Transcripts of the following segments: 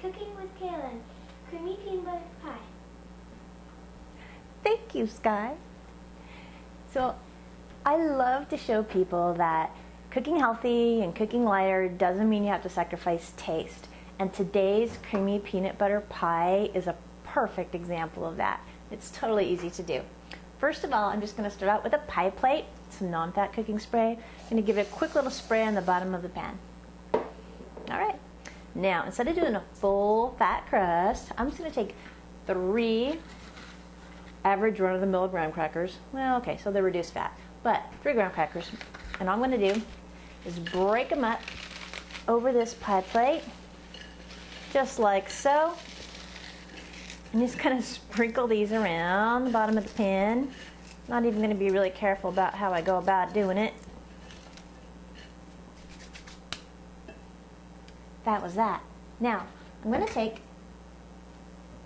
Cooking with Kaylin, creamy peanut butter pie. Thank you, Sky. So I love to show people that cooking healthy and cooking lighter doesn't mean you have to sacrifice taste. And today's creamy peanut butter pie is a perfect example of that. It's totally easy to do. First of all, I'm just going to start out with a pie plate, some non-fat cooking spray. I'm going to give it a quick little spray on the bottom of the pan. All right. Now, instead of doing a full fat crust, I'm just going to take 3 average run-of-the-mill graham crackers. Well, okay, so they're reduced fat, but 3 graham crackers. And all I'm going to do is break them up over this pie plate, just like so. I'm just going to sprinkle these around the bottom of the pan. Not even going to be really careful about how I go about doing it. That was that. Now, I'm going to take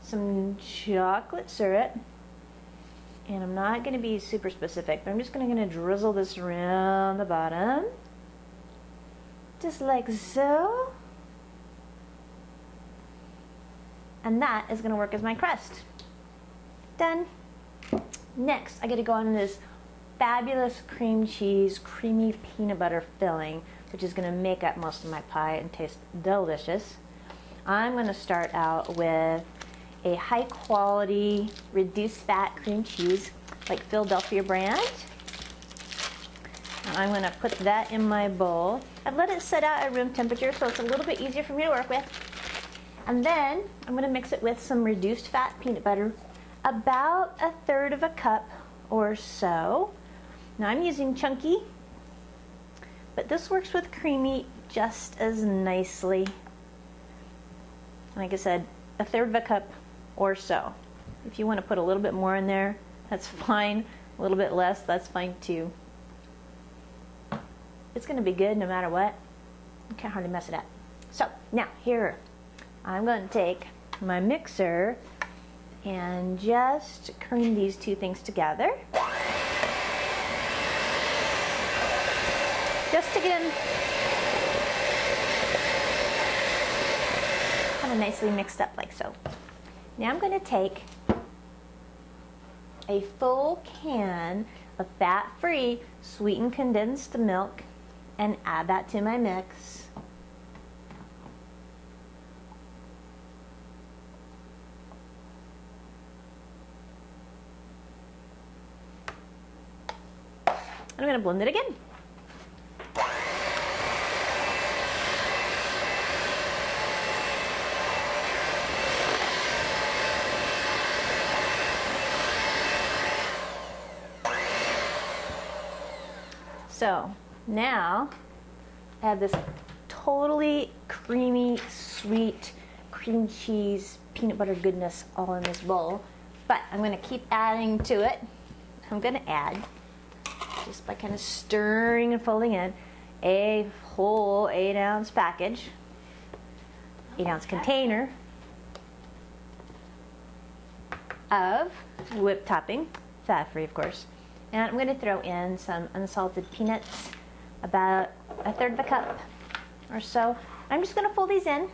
some chocolate syrup, and I'm not going to be super specific, but I'm just going to drizzle this around the bottom, just like so. And that is going to work as my crust. Done. Next, I get to go on this fabulous cream cheese, creamy peanut butter filling, which is going to make up most of my pie and taste delicious. I'm going to start out with a high quality reduced fat cream cheese like Philadelphia brand. And I'm going to put that in my bowl. I've let it set out at room temperature so it's a little bit easier for me to work with. And then I'm going to mix it with some reduced fat peanut butter, about 1/3 cup or so. Now I'm using chunky, but this works with creamy just as nicely. Like I said, 1/3 cup or so. If you want to put a little bit more in there, that's fine. A little bit less, that's fine too. It's going to be good no matter what. You can't hardly mess it up. So now here, I'm going to take my mixer and just cream these 2 things together. Just to get them kind of nicely mixed up like so. Now I'm going to take a full can of fat-free sweetened condensed milk and add that to my mix. I'm going to blend it again. So now I have this totally creamy, sweet cream cheese, peanut butter goodness all in this bowl. But I'm going to keep adding to it. I'm going to add, just by kind of stirring and folding in, a whole 8-ounce package, 8-ounce container of whipped topping, fat-free of course. And I'm going to throw in some unsalted peanuts, about 1/3 cup or so. I'm just going to fold these in.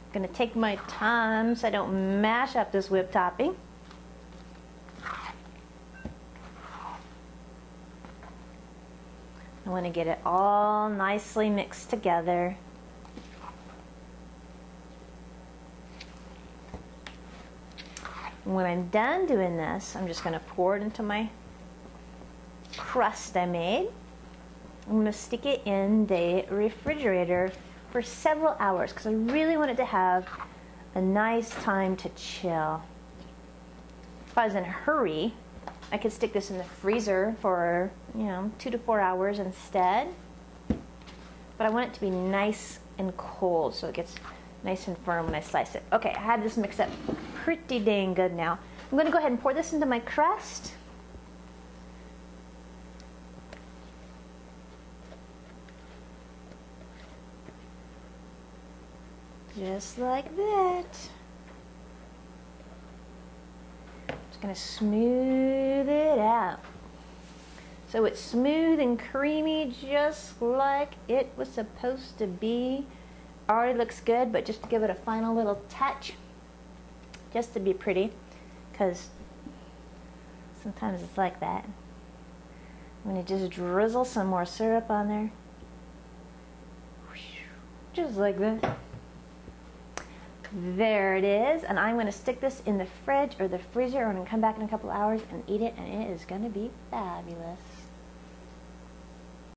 I'm going to take my time so I don't mash up this whipped topping. I want to get it all nicely mixed together. When I'm done doing this, I'm just going to pour it into my crust I made. I'm going to stick it in the refrigerator for several hours because I really want it to have a nice time to chill. If I was in a hurry, I could stick this in the freezer for, 2 to 4 hours instead. But I want it to be nice and cold so it gets nice and firm when I slice it. Okay, I have this mixed up pretty dang good now. I'm going to go ahead and pour this into my crust. Just like that. Just going to smooth it out. So it's smooth and creamy, just like it was supposed to be. Already looks good, but just to give it a final little touch, just to be pretty, because sometimes it's like that. I'm going to just drizzle some more syrup on there. Just like that. There it is, and I'm going to stick this in the fridge or the freezer, and I'm going to come back in a couple hours and eat it, and it is going to be fabulous.